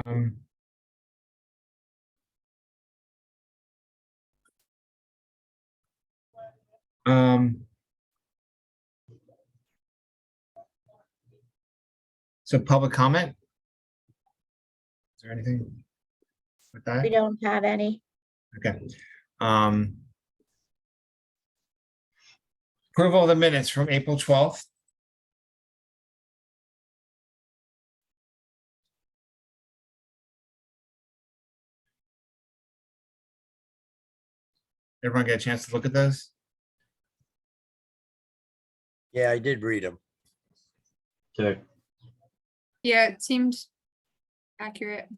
Um, um, so public comment? Is there anything with that? We don't have any. Okay. Um, approval of the minutes from April 12th. Everyone get a chance to look at those? Yeah, I did read them. Okay, Yeah, it seemed accurate.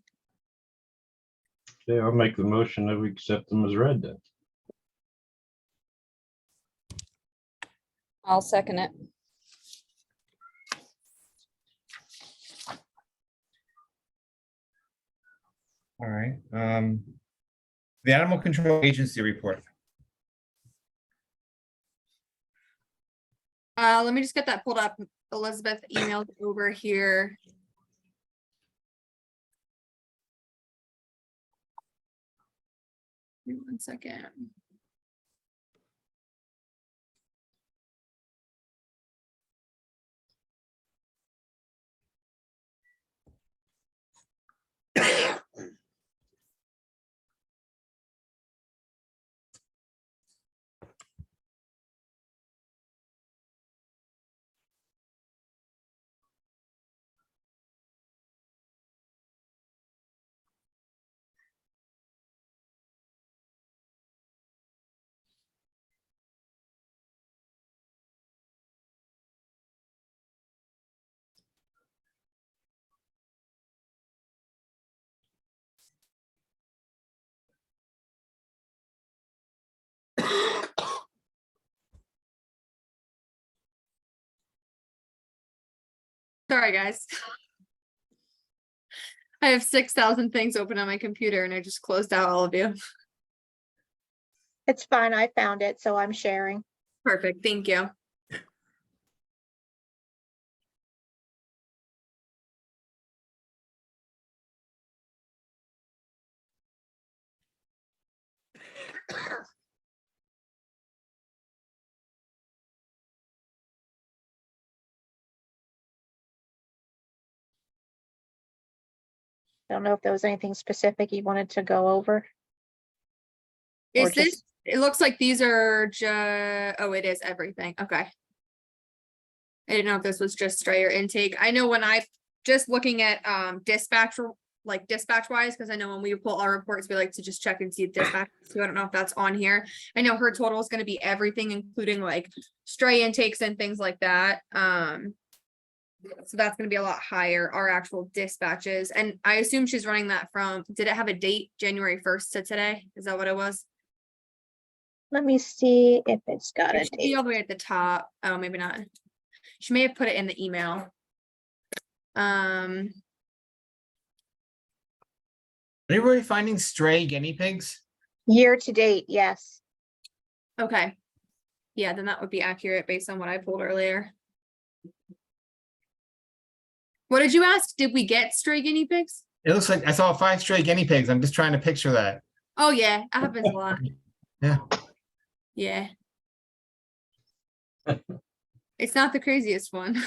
okay, I'll make the motion that we accept them as read then. I'll second it. All right. The Animal Control Agency report. Let me just get that pulled up. Elizabeth emailed over here. Give me 1 second. Sorry, guys. I have 6,000 things open on my computer and I just closed out all of you. It's fine. I found it, so I'm sharing. Perfect, thank you. Don't know if there was anything specific you wanted to go over. Or Is this, just- it looks like these are oh, it is everything, okay. I didn't know if this was just stray or intake. I know when I, just looking at dispatch, like dispatch wise, because I know when we pull our reports, we like to just check and see dispatch. So I don't know if that's on here. I know her total is gonna be everything, including like stray intakes and things like that. So that's gonna be a lot higher, our actual dispatches. And I assume she's running that from, did it have a date, January 1st to today? Is that what it was? Let me see if it's got It a should be date. all the way at the top. Oh, maybe not. She may have put it in the email. Are you really finding stray guinea pigs? Year to date, yes. Okay. Yeah, then that would be accurate based on what I pulled earlier. What did you ask? Did we get stray guinea pigs? It looks like I saw 5 stray guinea pigs. I'm just trying to picture that. Oh yeah, that happens a lot. Yeah. Yeah. It's not the craziest one.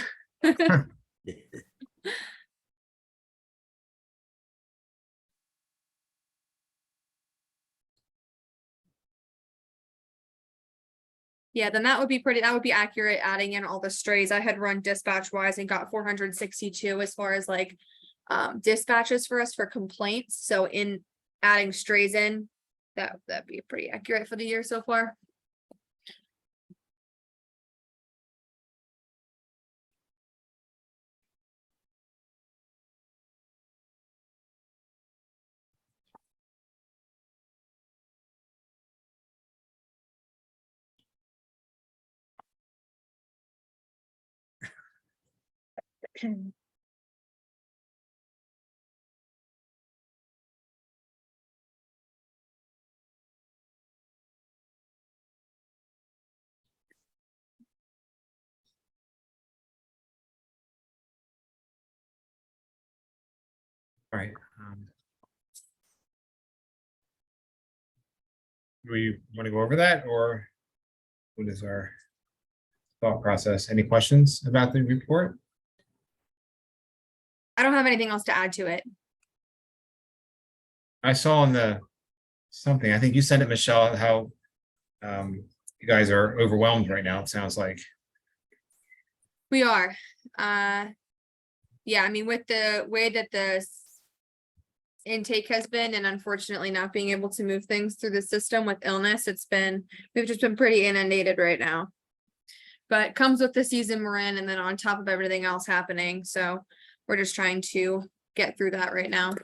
Yeah, then that would be pretty, that would be accurate, adding in all the strays. I had run dispatch wise and got 462 as far as like dispatches for us for complaints. So in adding strays in, that'd be pretty accurate for the year so far. All right. Do we want to go over that, or what is our thought process? Any questions about the report? I don't have anything else to add to it. I saw on the something, I think you sent it, Michelle, how you guys are overwhelmed right now, it sounds like. We are, yeah, I mean, with the way that the intake has been, and unfortunately not being able to move things through the system with illness, we've just been pretty inundated right now. But it comes with the season we're in, and then on top of everything else happening, so we're just trying to get through that right now.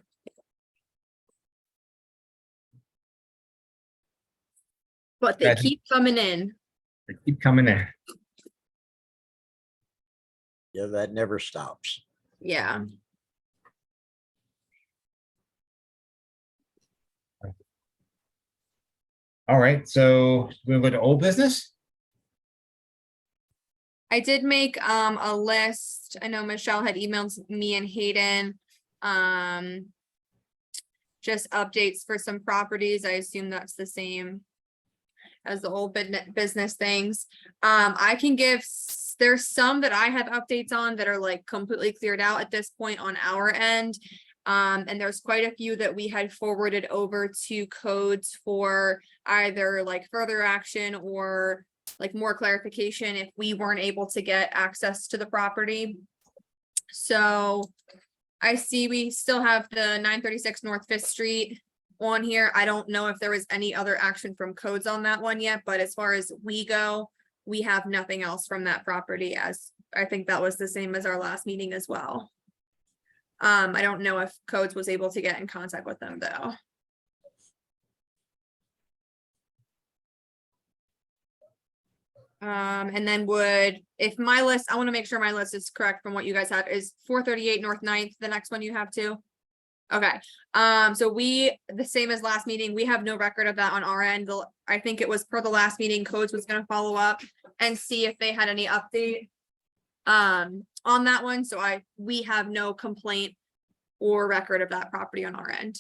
But they That- keep coming in. They keep coming in. Yeah, that never stops. Yeah. All right, so we'll go to old business. I did make a list. I know Michelle had emailed me and Hayden. Just updates for some properties. I assume that's the same as the old business things. I can give, there's some that I have updates on that are like completely cleared out at this point on our end. And there's quite a few that we had forwarded over to codes for either like further action or like more clarification if we weren't able to get access to the property. So I see we still have the 936 North 5th Street on here. I don't know if there was any other action from codes on that one yet, but as far as we go, we have nothing else from that property, as I think that was the same as our last meeting as well. I don't know if codes was able to get in contact with them though. And then if my list, I want to make sure my list is correct from what you guys have, is 438 North 9th, the next one you have too? Okay, so the same as last meeting, we have no record of that on our end. I think it was per the last meeting, codes was gonna follow up and see if they had any update on that one, so we have no complaint or record of that property on our end.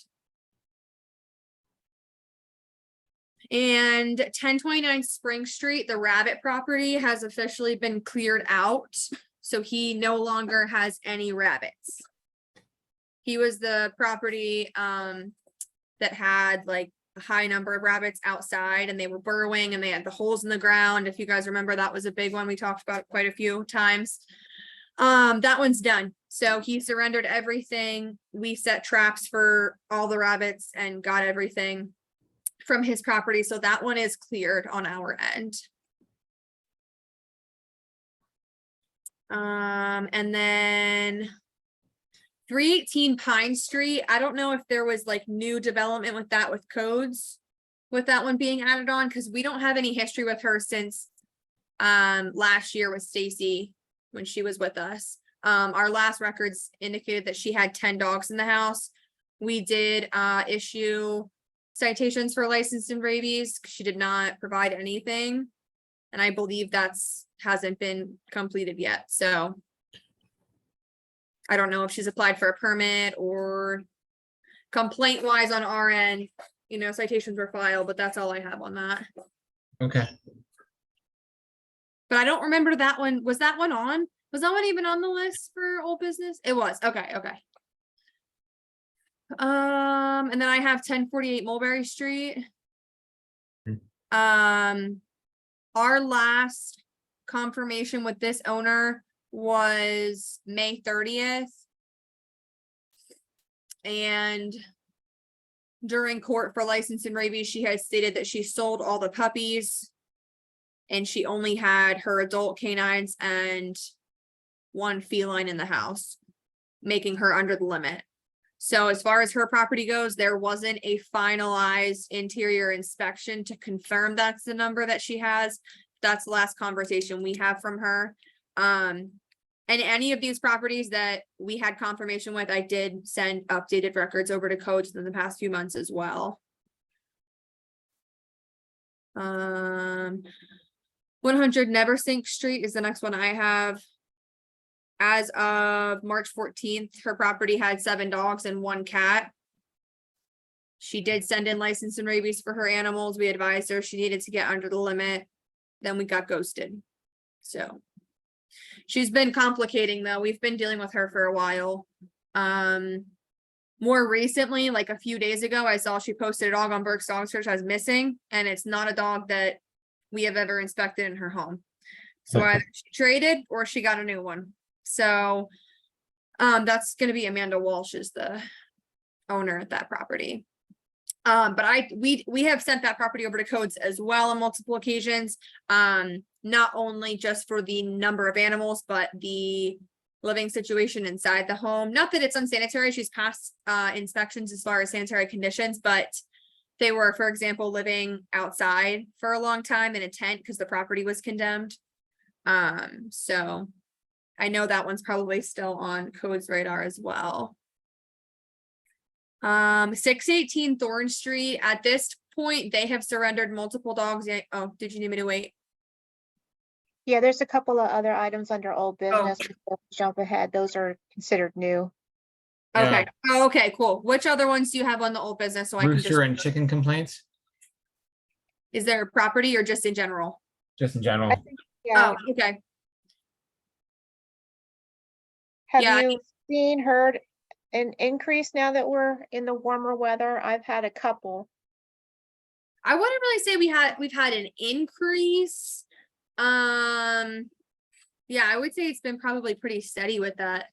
And 1029 Spring Street, the Rabbit property has officially been cleared out, so he no longer has any rabbits. He was the property that had like a high number of rabbits outside, and they were burrowing and they had the holes in the ground. If you guys remember, that was a big one we talked about quite a few times. That one's done. So he surrendered everything. We set traps for all the rabbits and got everything from his property. So that one is cleared on our end. And then 318 Pine Street. I don't know if there was like new development with that with codes with that one being added on, because we don't have any history with her since last year with Stacy when she was with us. Our last records indicated that she had 10 dogs in the house. We did issue citations for license and rabies. She did not provide anything, and I believe hasn't been completed yet. So I don't know if she's applied for a permit or complaint wise on our end, citations were filed, but that's all I have on that. Okay. But I don't remember that one. Was that one on? Was that one even on the list for old business? It was. Okay. And then I have 1048 Mulberry Street. Our last confirmation with this owner was May 30th. And during court for license and rabies, she has stated that she sold all the puppies and she only had her adult canines and one feline in the house, making her under the limit. So as far as her property goes, there wasn't a finalized interior inspection to confirm that's the number that she has. That's the last conversation we have from her. And any of these properties that we had confirmation with, I did send updated records over to codes in the past few months as well. 100 Neversink Street is the next one I have. as of March 14th, her property had 7 dogs and 1 cat. She did send in license and rabies for her animals. We advised her she needed to get under the limit. Then we got ghosted. So she's been complicating though. We've been dealing with her for a while. More recently, like a few days ago, I saw she posted a dog on Burke's Dog Search as missing, and it's not a dog that we have ever inspected in her home. So either she traded or she got a new one. So that's gonna be Amanda Walsh is the owner of that property. But we have sent that property over to codes as well on multiple occasions. Not only just for the number of animals, but the living situation inside the home. Not that it's unsanitary. She's passed inspections as far as sanitary conditions, but they were, for example, living outside for a long time in a tent because the property was condemned. So I know that one's probably still on codes radar as well. 618 Thorn Street. At this point, they have surrendered multiple dogs. Oh, did you need me to wait? Yeah, there's a couple of other items under old business. Before we jump ahead, those are considered new. Okay. Oh, okay, cool. Which other ones do you have on the old business? So I can just, Rooster and chicken complaints, is there property or just in general? just in general. I think, yeah, Oh, okay. have yeah, I you heard an increase now that we're in the warmer weather? I've had a couple. I wouldn't really say we've had an increase. Yeah, I would say it's been probably pretty steady with that.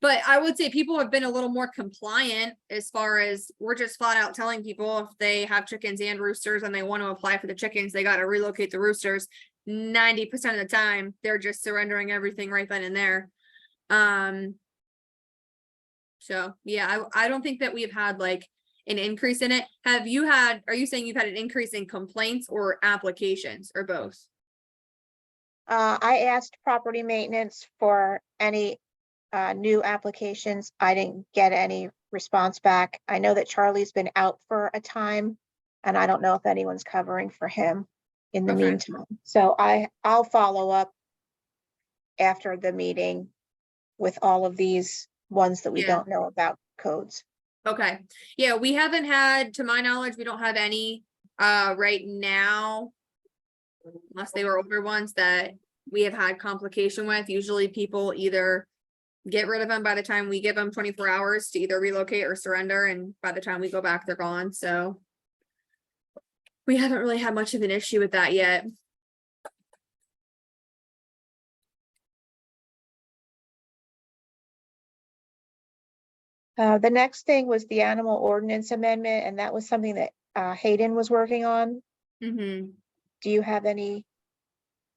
But I would say people have been a little more compliant as far as we're just flat out telling people if they have chickens and roosters and they want to apply for the chickens, they got to relocate the roosters. 90% of the time, they're just surrendering everything right then and there. So yeah, I don't think that we've had like an increase in it. Are you saying you've had an increase in complaints or applications or both? I asked property maintenance for any new applications. I didn't get any response back. I know that Charlie's been out for a time, and I don't know if anyone's covering for him in the Okay. meantime. So I'll follow up after the meeting with all of these ones that we Yeah. don't know about codes. Okay, yeah, we haven't had, to my knowledge, we don't have any right now. Unless they were older ones that we have had complication with. Usually people either get rid of them by the time we give them 24 hours to either relocate or surrender, and by the time we go back, they're gone. So we haven't really had much of an issue with that yet. The next thing was the animal ordinance amendment, and that was something that Hayden was working on. Mm-hmm. Do you have any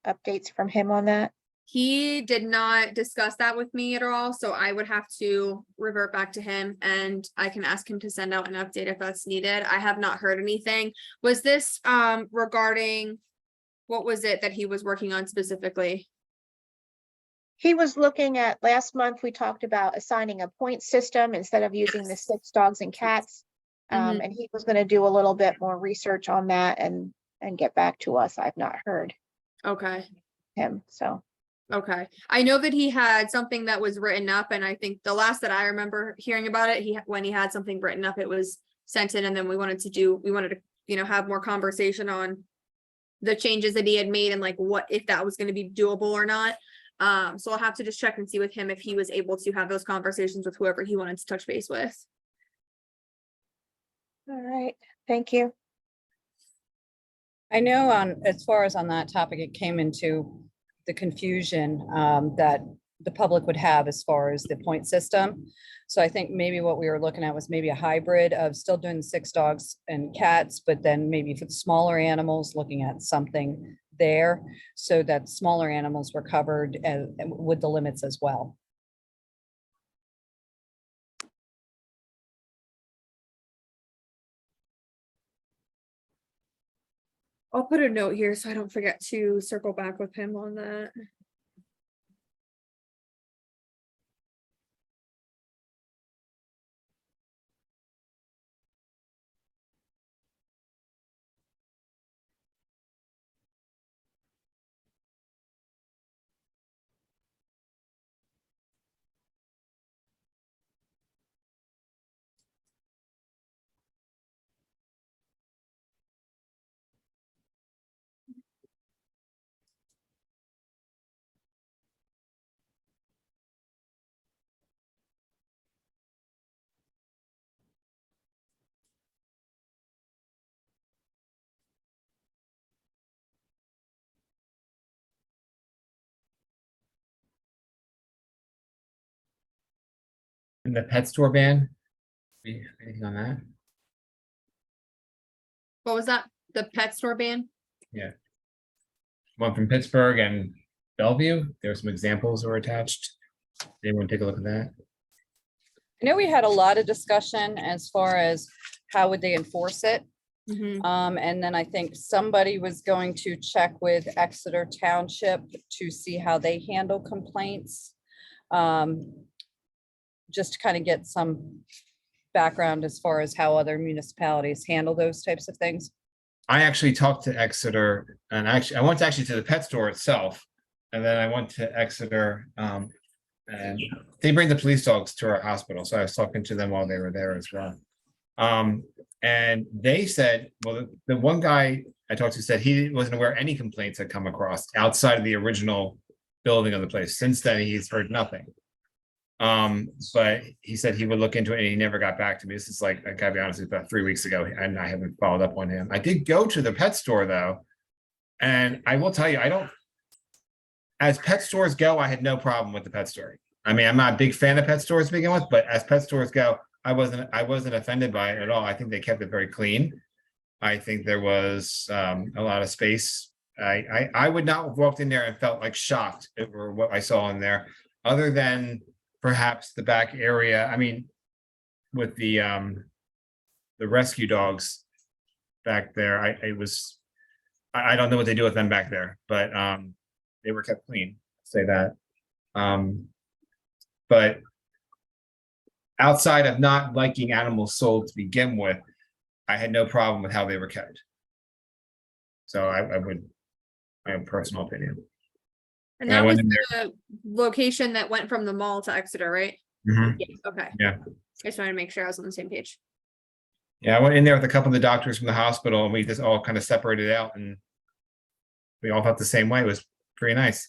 updates from him on that? He did not discuss that with me at all, so I would have to revert back to him and I can ask him to send out an update if that's needed. I have not heard anything. Was this regarding, what was it that he was working on specifically? He was looking at, last month, we talked about assigning a point system instead of using the Yes. 6 dogs and cats. Mhm. And he was gonna do a little bit more research on that and get back to us. I've not heard Okay. him, so. Okay, I know that he had something that was written up, and I think the last that I remember hearing about it, when he had something written up, it was sent in, and then we wanted to, have more conversation on the changes that he had made and like what, if that was gonna be doable or not. So I'll have to just check and see with him if he was able to have those conversations with whoever he wanted to touch base with. All right, thank you. I know as far as on that topic, it came into the confusion that the public would have as far as the point system. So I think maybe what we were looking at was maybe a hybrid of still doing the 6 dogs and cats, but then maybe for the smaller animals, looking at something there so that smaller animals were covered with the limits as well. I'll put a note here so I don't forget to circle back with him on that. And the pet store ban? Anything on that? What was that? The pet store ban? One from Pittsburgh and Bellevue. There were some examples that were attached. Anyone take a look at that? I know we had a lot of discussion as far as how would they enforce it. Mhm. And then I think somebody was going to check with Exeter Township to see how they handle complaints. Just to kind of get some background as far as how other municipalities handle those types of things. I actually talked to Exeter and I went to the pet store itself. And then I went to Exeter, and they bring the police dogs to our hospital. So I was talking to them while they were there as well. And they said, well, the one guy I talked to said he wasn't aware any complaints had come across outside of the original building of the place. Since then, he's heard nothing. But he said he would look into it and he never got back to me. This is like, I gotta be honest, it's about 3 weeks ago and I haven't followed up on him. I did go to the pet store though. And I will tell you, as pet stores go, I had no problem with the pet store. I mean, I'm not a big fan of pet stores to begin with, but as pet stores go, I wasn't offended by it at all. I think they kept it very clean. I think there was a lot of space. I would not have walked in there and felt like shocked over what I saw in there, other than perhaps the back area. I mean, with the rescue dogs back there, I don't know what they do with them back there, but they were kept clean, say that. But outside of not liking animals sold to begin with, I had no problem with how they were kept. So I would, my own personal opinion. And I that was went in there. the location that went from the mall to Exeter, right? Mhm. Okay. Yeah. I just wanted to make sure I was on the same page. Yeah, I went in there with a couple of the doctors from the hospital and we just all kind of separated out and we all felt the same way. It was pretty nice.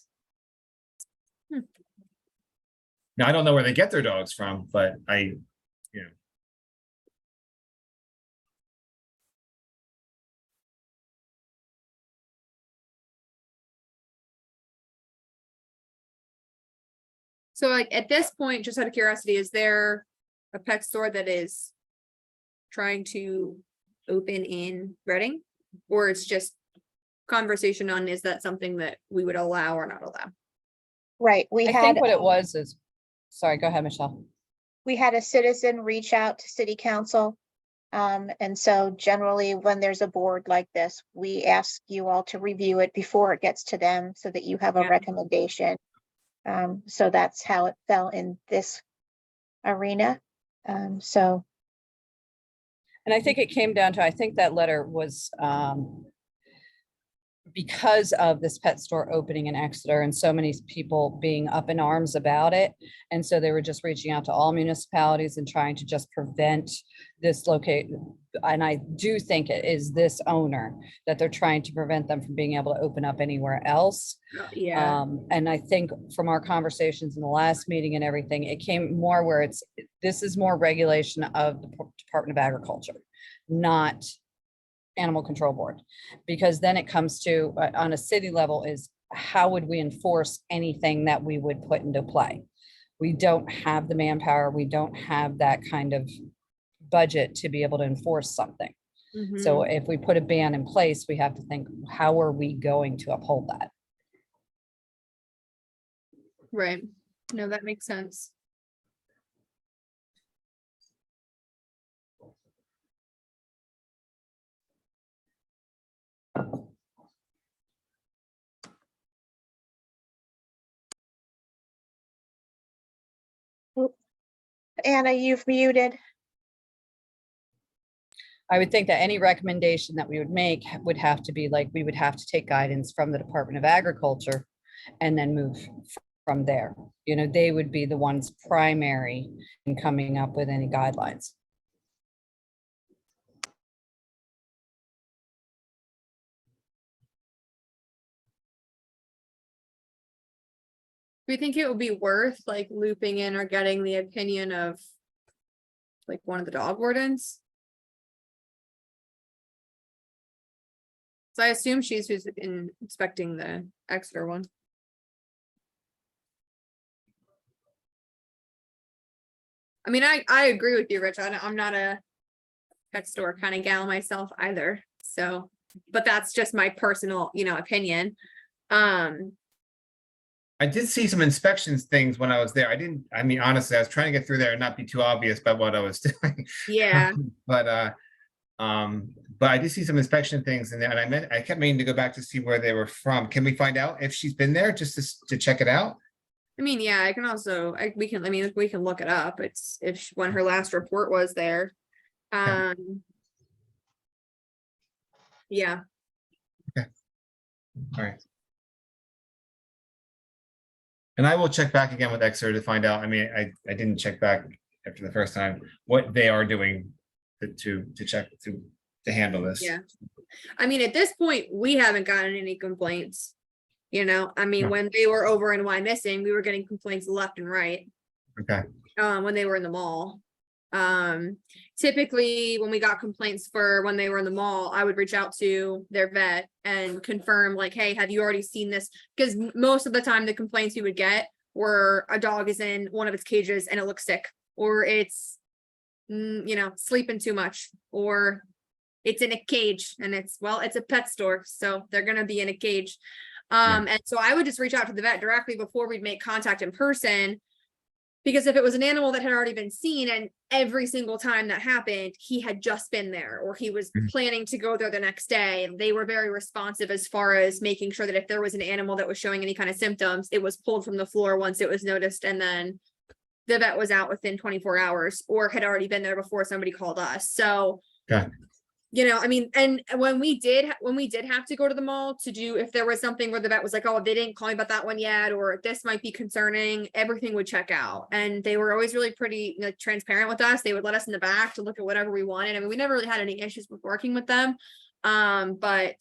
Hmm. Now, I don't know where they get their dogs from, but So like at this point, just out of curiosity, is there a pet store that is trying to open in Reading? Or it's just conversation on, is that something that we would allow or not allow? Right, I think what it was is, sorry, go ahead, Michelle. we had a citizen reach out to city council. And so generally, when there's a board like this, we ask you all to review it before it gets to them so that you have a Yeah. recommendation. So that's how it fell in this arena. So And I think it came down to, I think that letter was because of this pet store opening in Exeter and so many people being up in arms about it. And so they were just reaching out to all municipalities and trying to just prevent this and I do think it is this owner that they're trying to prevent them from being able to open up anywhere else. Yeah. And I think from our conversations in the last meeting and everything, it came more where this is more regulation of the Department of Agriculture, not Animal Control Board. Because then it comes to, on a city level, is how would we enforce anything that we would put into play? We don't have the manpower, we don't have that kind of budget to be able to enforce something. So if we put a ban in place, we have to think, how are we going to uphold that? Right. No, that makes sense. Anna, you've muted. I would think that any recommendation that we would make would have to be like, we would have to take guidance from the Department of Agriculture and then move from there. You know, they would be the ones primary in coming up with any guidelines. Do you think it would be worth like looping in or getting the opinion of like one of the dog wardens? So I assume she's who's inspecting the Exeter one. Do I mean, I agree with you, Rich. I'm not a pet store kind of gal myself either. So, but that's just my personal, opinion. I did see some inspections things when I was there. I mean, honestly, I was trying to get through there and not be too obvious about what I was doing. Yeah. But I did see some inspection things in there, and I kept meaning to go back to see where they were from. Can we find out if she's been there just to check it out? I mean, yeah, I can also, we can look it up. It's when her last report was there. Yeah. Yeah, All right. And I will check back again with Exeter to find out. I mean, I didn't check back after the first time what they are doing to check to handle this. yeah. I mean, at this point, we haven't gotten any complaints. I mean, No. when they were over in Y Missing, we were getting complaints left and right. Okay. When they were in the mall. Typically, when we got complaints for when they were in the mall, I would reach out to their vet and confirm like, hey, have you already seen this? Because most of the time the complaints we would get were a dog is in one of its cages and it looks sick, or it's, sleeping too much, or it's in a cage and it's a pet store. So they're going to be in a cage. And so I would just reach out to the vet directly before we'd make contact in person. Because if it was an animal that had already been seen and every single time that happened, he had just been there or he was planning to go there the next day, they were very responsive as far as making sure that if there was an animal that was showing any kind of symptoms, it was pulled from the floor once it was noticed, and then the vet was out within 24 hours or had already been there before somebody called us. So, Okay. I mean, and when we did have to go to the mall to do, if there was something where the vet was like, oh, they didn't call me about that one yet, or this might be concerning, everything would check out. And they were always really pretty transparent with us. They would let us in the back to look at whatever we wanted. I mean, we never really had any issues with working with them. But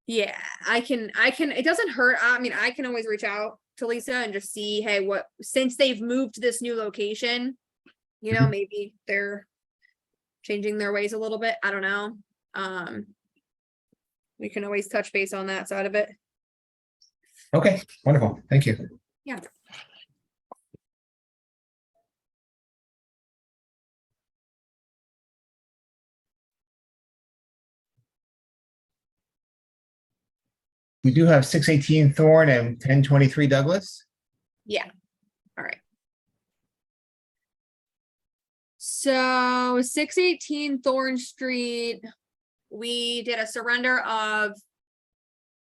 yeah, I can, it doesn't hurt. I mean, I can always reach out to Lisa and just see, hey, since they've moved to this new location, Mhm. maybe they're changing their ways a little bit. I don't know. We can always touch base on that side of it. Okay, wonderful. Thank you. Yeah. We do have 618 Thorn and 1023 Douglas. Yeah. All right. So 618 Thorn Street, we did a surrender of,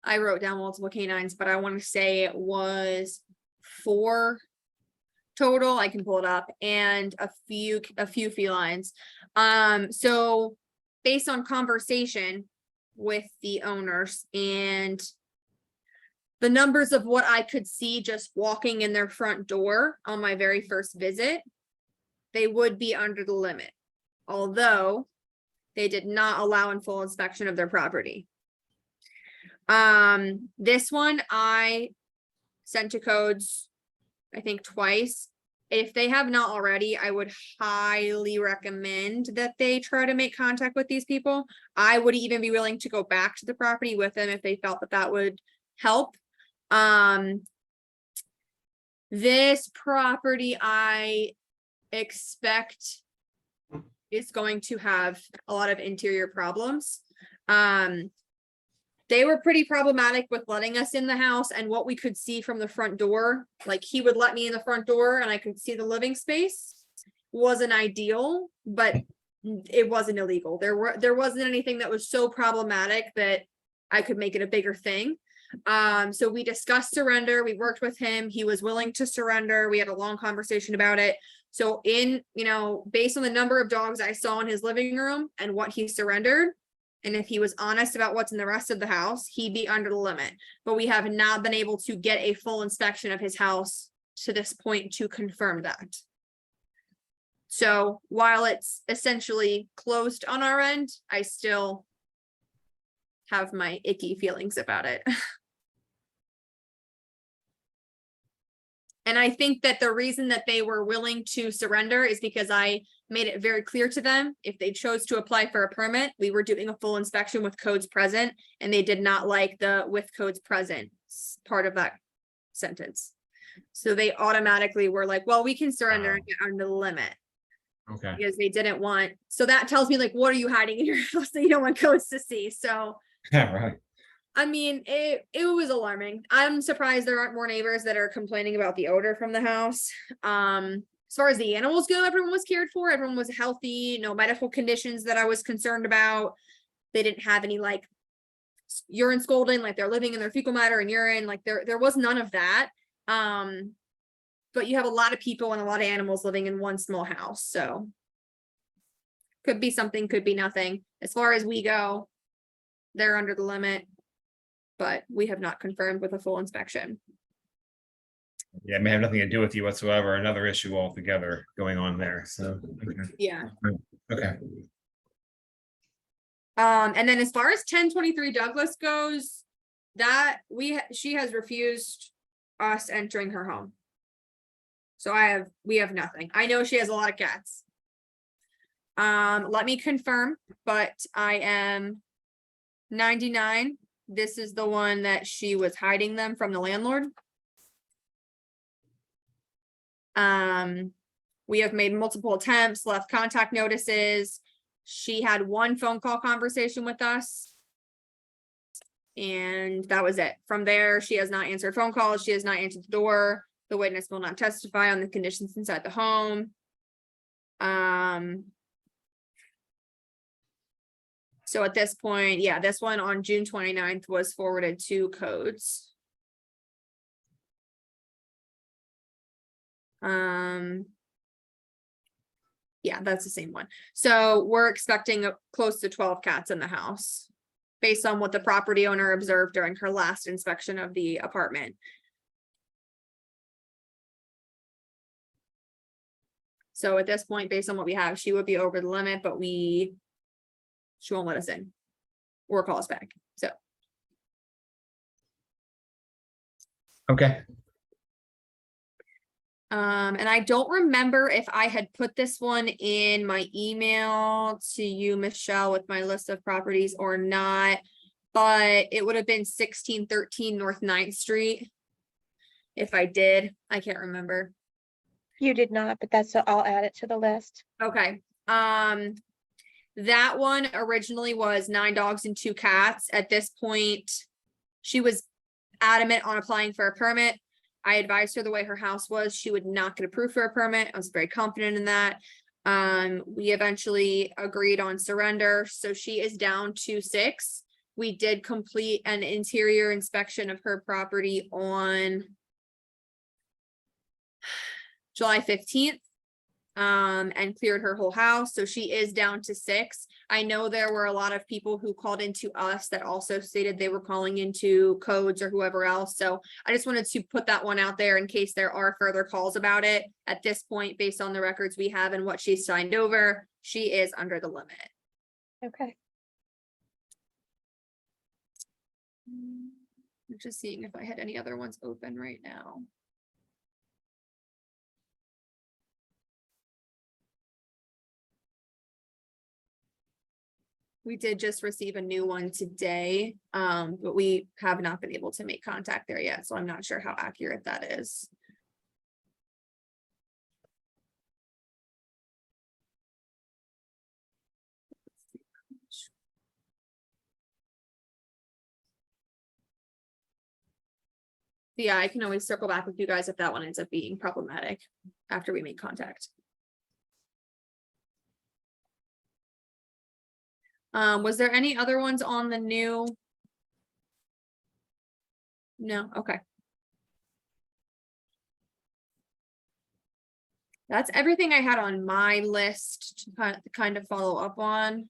I wrote down multiple canines, but I want to say it was 4 total. I can pull it up, and a few felines. So based on conversation with the owners and the numbers of what I could see just walking in their front door on my very first visit, they would be under the limit, although they did not allow in full inspection of their property. This one I sent to codes, I think twice. If they have not already, I would highly recommend that they try to make contact with these people. I would even be willing to go back to the property with them if they felt that would help. This property I expect is going to have a lot of interior problems. They were pretty problematic with letting us in the house, and what we could see from the front door, like he would let me in the front door and I could see the living space, wasn't ideal, but it wasn't illegal. There wasn't anything that was so problematic that I could make it a bigger thing. So we discussed surrender. We worked with him. He was willing to surrender. We had a long conversation about it. So based on the number of dogs I saw in his living room and what he surrendered, and if he was honest about what's in the rest of the house, he'd be under the limit. But we have not been able to get a full inspection of his house to this point to confirm that. So while it's essentially closed on our end, I still have my icky feelings about it. And I think that the reason that they were willing to surrender is because I made it very clear to them, if they chose to apply for a permit, we were doing a full inspection with codes present, and they did not like the with codes present part of that sentence. So they automatically were like, well, we can surrender Oh. and get under the limit. Okay, Because they didn't want, so that tells me like, what are you hiding in your house that you don't want codes to see? So, yeah, right. I mean, it was alarming. I'm surprised there aren't more neighbors that are complaining about the odor from the house. As far as the animals go, everyone was cared for, everyone was healthy, no medical conditions that I was concerned about. They didn't have any like urine scalding, like they're living in their fecal matter and urine, like there was none of that. But you have a lot of people and a lot of animals living in one small house, so. Could be something, could be nothing. As far as we go, they're under the limit. But we have not confirmed with a full inspection. Yeah, it may have nothing to do with you whatsoever, another issue altogether going on there, so, Yeah. okay. And then as far as 1023 Douglas goes, that she has refused us entering her home. So we have nothing. I know she has a lot of cats. Let me confirm, but I am 99. This is the one that she was hiding them from the landlord. We have made multiple attempts, left contact notices. She had one phone call conversation with us. And that was it. From there, she has not answered phone calls. She has not answered the door. The witness will not testify on the conditions inside the home. So at this point, yeah, this one on June 29th was forwarded to codes. Yeah, that's the same one. So we're expecting close to 12 cats in the house based on what the property owner observed during her last inspection of the apartment. So at this point, based on what we have, she would be over the limit, but she won't let us in or call us back. So, Okay, and I don't remember if I had put this one in my email to you, Michelle, with my list of properties or not, but it would have been 1613 North 9th Street. If I did, I can't remember. You did not, but I'll add it to the list. Okay, that one originally was 9 dogs and 2 cats. At this point, she was adamant on applying for a permit. I advised her the way her house was, she would not get approved for a permit. I was very confident in that. We eventually agreed on surrender, so she is down to 6. We did complete an interior inspection of her property on July 15th. And cleared her whole house, so she is down to 6. I know there were a lot of people who called into us that also stated they were calling into codes or whoever else, so I just wanted to put that one out there in case there are further calls about it. At this point, based on the records we have and what she's signed over, she is under the limit. Okay. I'm just seeing if I had any other ones open right now. We did just receive a new one today, but we have not been able to make contact there yet, so I'm not sure how accurate that is. Yeah, I can always circle back with you guys if that one ends up being problematic after we make contact. Was there any other ones on the new? No, okay. That's everything I had on my list to kind of follow up on.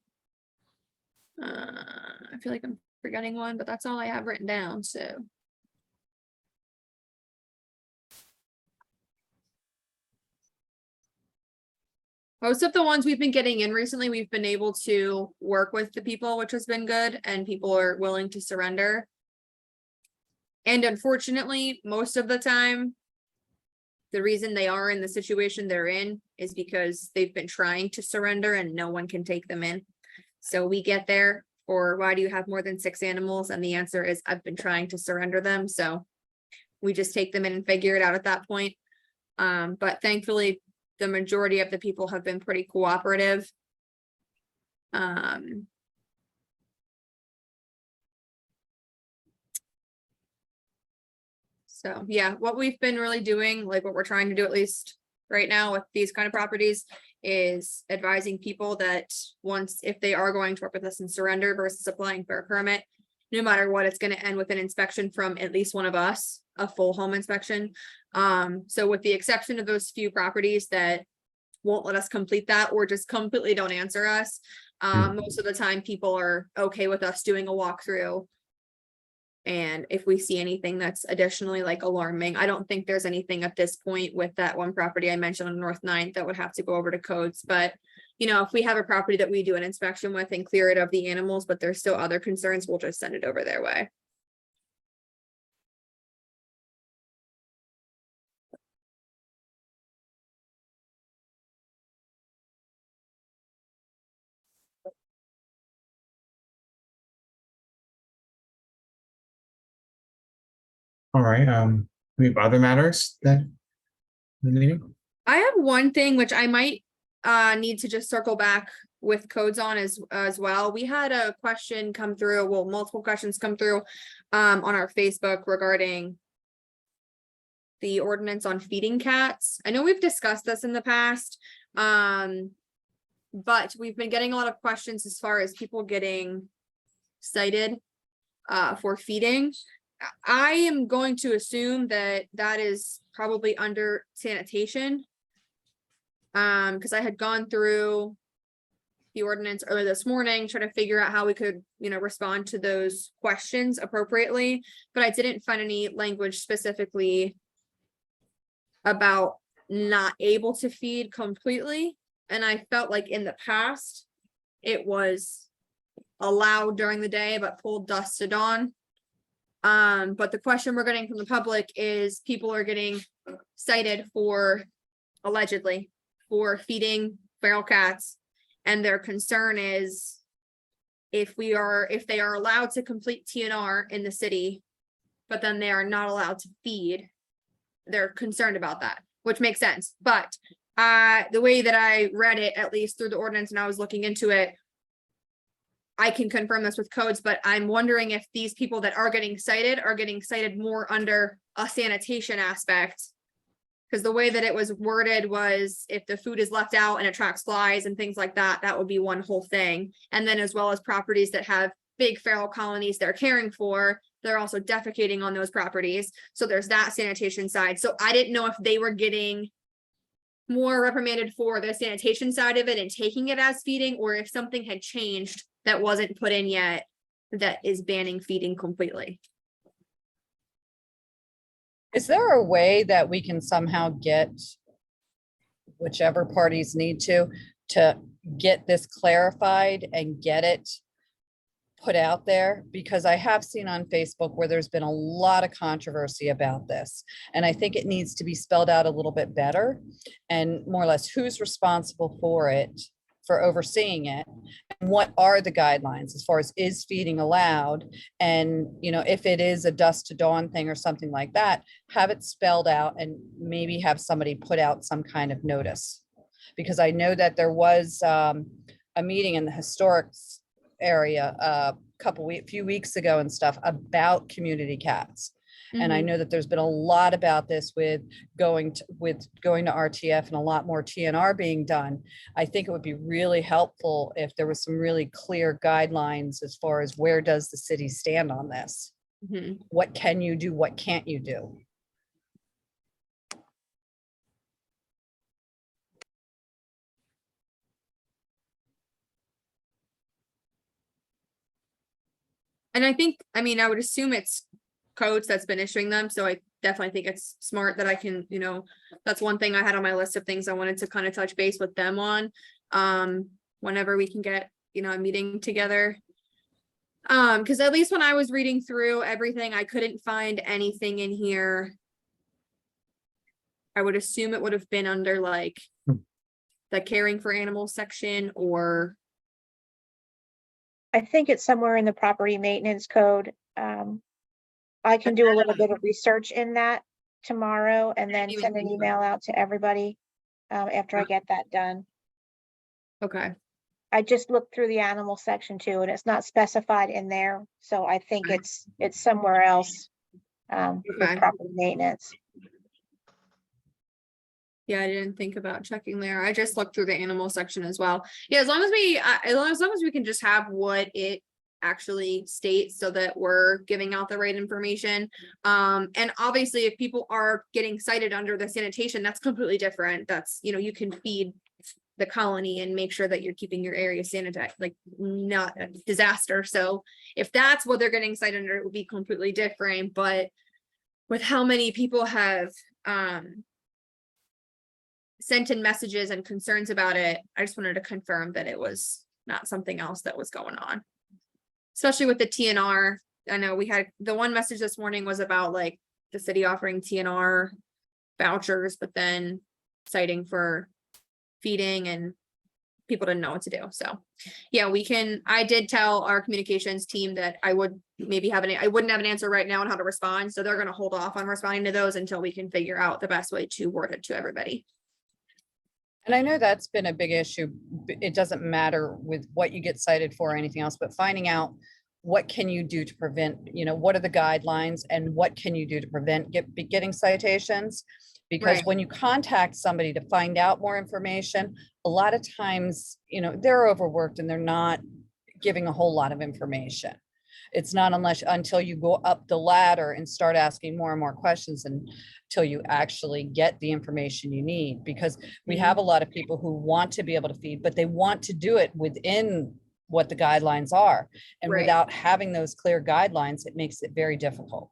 I feel like I'm forgetting one, but that's all I have written down, so. Most of the ones we've been getting in recently, we've been able to work with the people, which has been good, and people are willing to surrender. And unfortunately, most of the time, the reason they are in the situation they're in is because they've been trying to surrender and no one can take them in. So we get there, or why do you have more than 6 animals? And the answer is, I've been trying to surrender them. So we just take them in and figure it out at that point. But thankfully, the majority of the people have been pretty cooperative. So yeah, what we've been really doing, like what we're trying to do at least right now with these kind of properties, is advising people that once, if they are going to work with us and surrender versus applying for a permit, no matter what, it's gonna end with an inspection from at least one of us, a full home inspection. So with the exception of those few properties that won't let us complete that or just completely don't answer us, most of the time people are okay with us doing a walkthrough. And if we see anything that's additionally like alarming, I don't think there's anything at this point with that one property I mentioned on North 9th that would have to go over to codes. But, you know, if we have a property that we do an inspection with and clear it of the animals, but there's still other concerns, we'll just send it over their way. All right, we have other matters that the meeting? I have one thing which I might need to just circle back with codes on as well. We had a question come through, well, multiple questions come through on our Facebook regarding the ordinance on feeding cats. I know we've discussed this in the past. But we've been getting a lot of questions as far as people getting cited for feeding. I am going to assume that that is probably under sanitation. Because I had gone through the ordinance earlier this morning, trying to figure out how we could, you know, respond to those questions appropriately, but I didn't find any language specifically about not able to feed completely. And I felt like in the past, it was allowed during the day, but pulled dusk to dawn. But the question we're getting from the public is people are getting cited for, allegedly, for feeding feral cats. And their concern is if they are allowed to complete TNR in the city, but then they are not allowed to feed, they're concerned about that, which makes sense. But the way that I read it, at least through the ordinance, and I was looking into it, I can confirm this with codes, but I'm wondering if these people that are getting cited more under a sanitation aspect. Because the way that it was worded was if the food is left out and attracts flies and things like that, that would be one whole thing. And then as well as properties that have big feral colonies they're caring for, they're also defecating on those properties. So there's that sanitation side. So I didn't know if they were getting more reprimanded for the sanitation side of it and taking it as feeding, or if something had changed that wasn't put in yet that is banning feeding completely. Is there a way that we can somehow get whichever parties need to get this clarified and get it put out there? Because I have seen on Facebook where there's been a lot of controversy about this. And I think it needs to be spelled out a little bit better and more or less who's responsible for it, for overseeing it, and what are the guidelines as far as is feeding allowed, and you know, if it is a dusk to dawn thing or something like that, have it spelled out and maybe have somebody put out some kind of notice. Because I know that there was a meeting in the historic area a few weeks ago and stuff about community cats. And I know that there's been a lot about this with going to RTF and a lot more TNR being done. I think it would be really helpful if there was some really clear guidelines as far as where does the city stand on this? What can you do? What can't you do? And I think, I mean, I would assume it's codes that's been issuing them. So I definitely think it's smart that I can, you know, that's one thing I had on my list of things I wanted to kind of touch base with them on. Whenever we can get, you know, a meeting together. Because at least when I was reading through everything, I couldn't find anything in here. I would assume it would have been under like the caring for animals section, or I think it's somewhere in the property maintenance code. I can do a little bit of research in that tomorrow and then Even send an think email out to everybody after I get that done. Okay, I just looked through the animal section too, and it's not specified in there, so I think Okay. it's somewhere else with Okay. property maintenance. yeah, I didn't think about checking there. I just looked through the animal section as well. Yeah, as long as we, as long as we can just have what it actually states so that we're giving out the right information. And obviously if people are getting cited under the sanitation, that's completely different. That's, you know, you can feed the colony and make sure that you're keeping your area sanitized, like not a disaster. So if that's what they're getting cited under, it would be completely different. But with how many people have sent in messages and concerns about it, I just wanted to confirm that it was not something else that was going on. Especially with the TNR. I know we had, the one message this morning was about like the city offering TNR vouchers, but then citing for feeding and people didn't know what to do. So yeah, we can, I did tell our communications team that I would maybe have I wouldn't have an answer right now on how to respond. So they're going to hold off on responding to those until we can figure out the best way to word it to everybody. And I know that's been a big issue. It doesn't matter with what you get cited for or anything else, but finding out what can you do to prevent, you know, what are the guidelines and what can you do to prevent getting citations? Because Right. when you contact somebody to find out more information, a lot of times, you know, they're overworked and they're not giving a whole lot of information. It's not until you go up the ladder and start asking more and more questions until you actually get the information you need. Because we have a lot of people who want to be able to feed, but they want to do it within what the guidelines are. And Right. without having those clear guidelines, it makes it very difficult.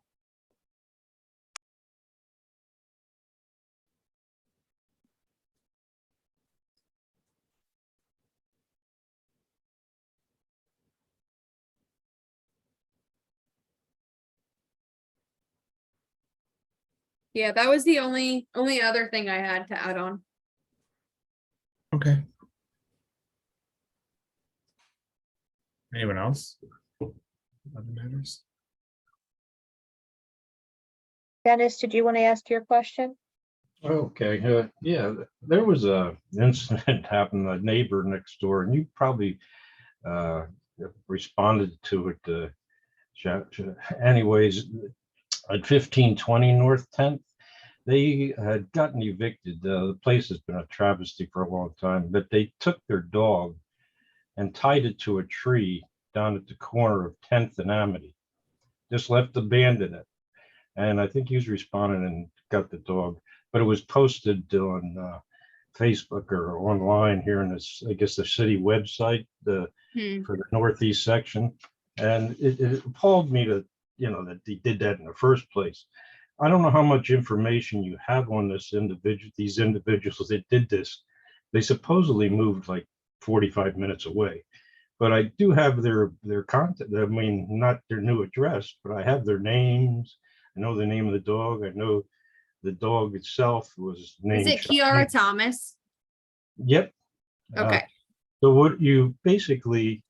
Yeah, that was the only other thing I had to add on. Okay. Anyone else? Other matters? Dennis, did you want to ask your question? Okay, yeah, there was a incident happened, a neighbor next door, and you probably responded to it. Anyways, at 1520 North 10th, they had gotten evicted. The place has been a travesty for a long time, but they took their dog and tied it to a tree down at the corner of 10th and Amity. Just left abandoned it. And I think he was responding and got the dog, but it was posted on Facebook or online here in this, I guess, the city website for the Northeast section. And it appalled me to, you know, that he did that in the first place. I don't know how much information you have on these individuals that did this. They supposedly moved like 45 minutes away, but I do have their contact. I mean, not their new address, but I have their names. I know the name of the dog. I know the dog itself was named. Is it Kiara Thomas? Yep. Okay. So what you basically,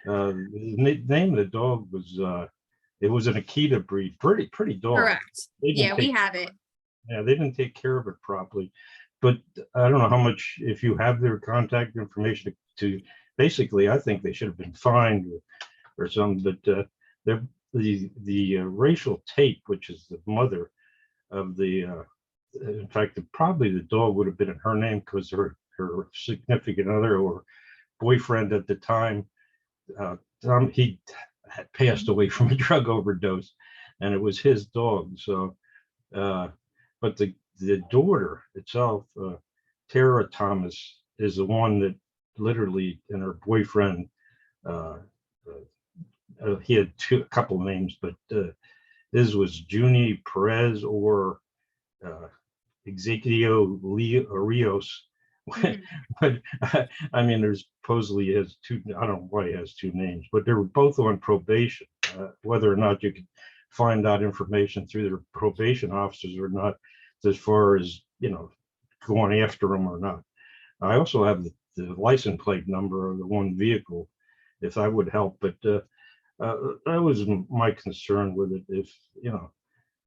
the name of the dog was, it was an Akita breed, pretty dog. Correct. They didn't Yeah, we take- have it. Yeah, they didn't take care of it properly. But I don't know how much, if you have their contact information to basically, I think they should have been fined or something, but the Rachel Tate, which is the mother of the, in fact, probably the dog would have been in her name because her significant other or boyfriend at the time, he had passed away from a drug overdose, and it was his dog. So, but the daughter itself, Tara Thomas, is the one that literally, and her boyfriend, he had a couple names, but his was Junie Perez or Ezequiel Rios. But I mean, there's supposedly he has two. I don't know why he has two names, but they were both on probation. Whether or not you could find out information through their probation officers or not, as far as, you know, going after them or not. I also have the license plate number of the one vehicle, if that would help. But That was my concern with it. If,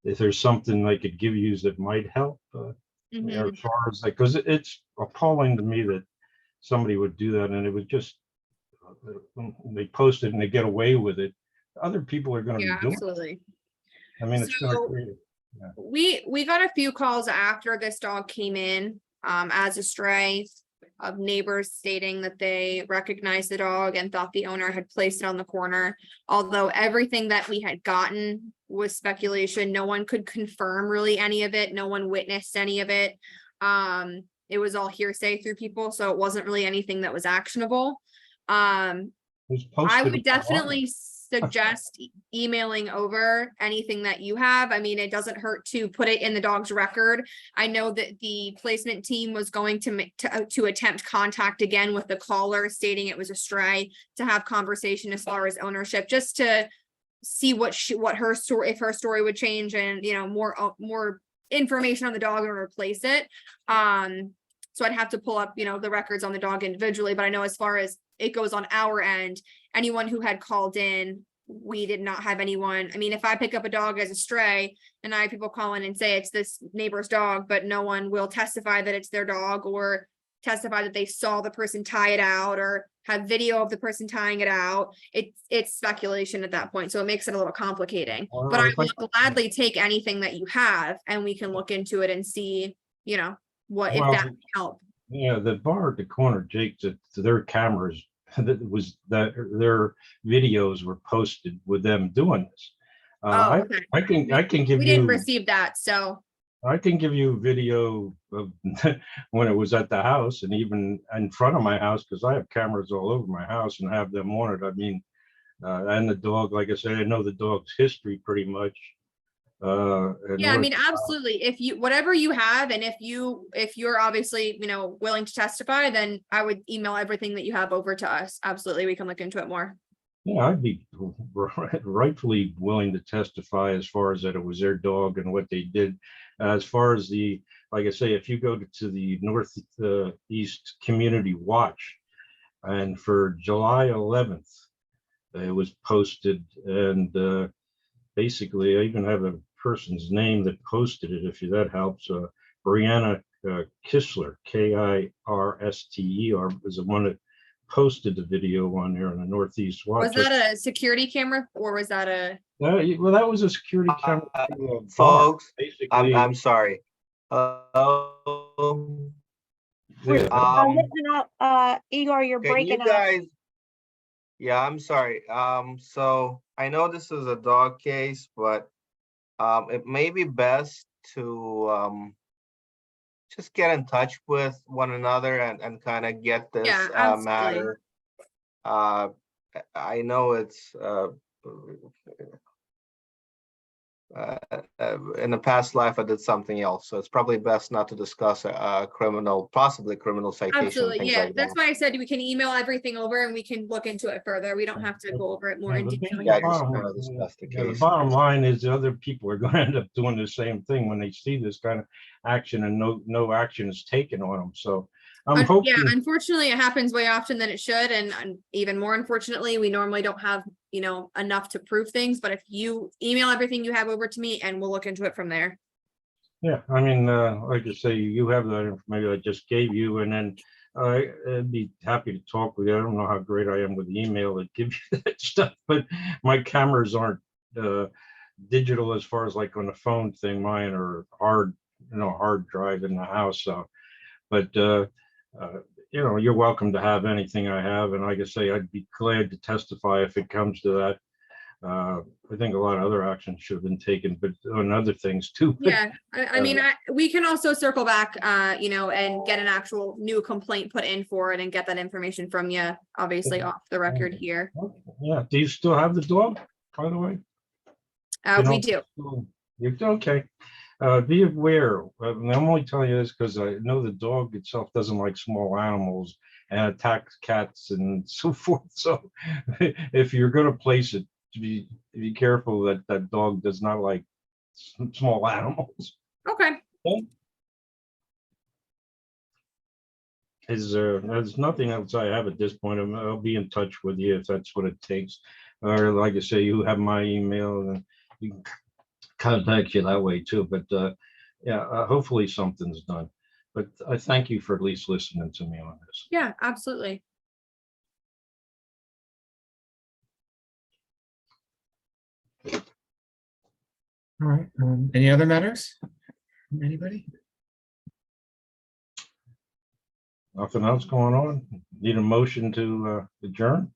if there's something I could give you that might help, Mhm. as far as like, because it's appalling to me that somebody would do that, and it would just, they post it and they get away with it. Other people are gonna be Yeah, doing it. absolutely. I mean, it's gonna So- create. We got a few calls after this dog came in, as a stray, of neighbors stating that they recognized the dog and thought the owner had placed it on the corner. Although everything that we had gotten was speculation, no one could confirm really any of it, no one witnessed any of it. It was all hearsay through people, so it wasn't really anything that was actionable. It was I posted would online. definitely suggest emailing over anything that you have. I mean, it doesn't hurt to put it in the dog's record. I know that the placement team was going to attempt contact again with the caller stating it was a stray, to have conversation as far as ownership, just to see what her story, if her story would change, and more information on the dog and replace it. So I'd have to pull up, the records on the dog individually, but I know as far as it goes on our end, anyone who had called in, we did not have anyone. I mean, if I pick up a dog as a stray and I have people call in and say it's this neighbor's dog, but no one will testify that it's their dog, or testify that they saw the person tie it out, or have video of the person tying it out, it's speculation at that point. So it makes it a little complicating. Well, But I if I- will gladly take anything that you have and we can look into it and see, what, if Well, that can help. Yeah, the bar at the corner, Jake, their cameras, that their videos were posted with them doing this. Oh, okay. I can give We didn't you, receive that, so, I can give you video of when it was at the house and even in front of my house, because I have cameras all over my house and have them on it. I mean, and the dog, like I said, I know the dog's history pretty much. And yeah, I what- mean, absolutely. If you, whatever you have, and if you're obviously, willing to testify, then I would email everything that you have over to us. Absolutely, we can look into it more. Yeah, I'd be rightfully willing to testify as far as that it was their dog and what they did. As far as like I say, if you go to the Northeast Community Watch, and for July 11th, it was posted, and basically, I even have a person's name that posted it, if that helps. Brianna Kistler, Kirster, is the one that posted the video on there in the Northeast Watch. Was that a security camera or was that a? Well, that was a security camera. to a bar, Folks, basically. I'm sorry. Hello? Yeah, Igor, you're Can you breaking up. guys? Yeah, I'm sorry. So I know this is a dog case, but it may be best to just get in touch with one another and kind of get this Yeah, absolutely. matter. I know it's in the past life I did something else, so it's probably best not to discuss a possibly criminal citation, Absolutely, things yeah. like that. That's why I said we can email everything over and we can look into it further. We don't have to go over it more in the detail. big Yeah, I here. just bottom- wanna discuss the yeah, the case. bottom line is the other people are going to end up doing the same thing when they see this kind of action and no action is taken on them. So I'm hoping. Yeah, unfortunately, it happens way often than it should, and even more unfortunately, we normally don't have, enough to prove things, but if you email everything you have over to me and we'll look into it from there. Yeah, I mean, like I say, you have that information I just gave you, and then I'd be happy to talk with you. I don't know how great I am with email that gives you that stuff, but my cameras aren't digital as far as like on the phone thing. Mine are hard drive in the house. So, but you're welcome to have anything I have, and like I say, I'd be glad to testify if it comes to that. I think a lot of other actions should have been taken, but on other things too. But, Yeah, I mean, we can also circle back, and get an actual new complaint put in for it and get that information from you, obviously off the record here. yeah, do you still have the dog, by the way? We do. You're okay. Be aware. I'm only telling you this because I know the dog itself doesn't like small animals and attacks cats and so forth. So if you're going to place it, be careful that that dog does not like small animals. Okay. There's nothing else I have at this point. I'll be in touch with you if that's what it takes. or like I say, you have my email and you can contact you that way too. But yeah, hopefully something's done. But I thank you for at least listening to me on this. Yeah, absolutely. All right, any other matters? From anybody? Nothing else going on? Need a motion to adjourn?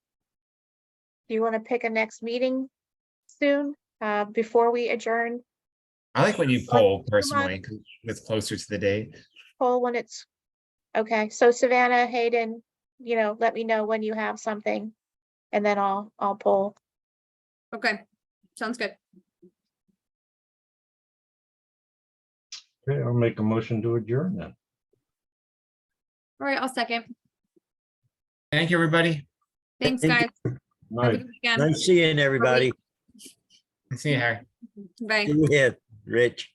Do you want to pick a next meeting soon, before we adjourn? I like when you poll personally, 'cause it's closer to the date. Poll when it's, okay, so Savannah, Hayden, let me know when you have something. And then I'll poll. Okay, sounds good. Okay, I'll make a motion to adjourn then. All right, I'll second. Thank you, everybody. Thanks, Thank guys. you. Have a Night. good weekend. Nice seeing everybody. See you, Harry. Bye. Yeah, Rich.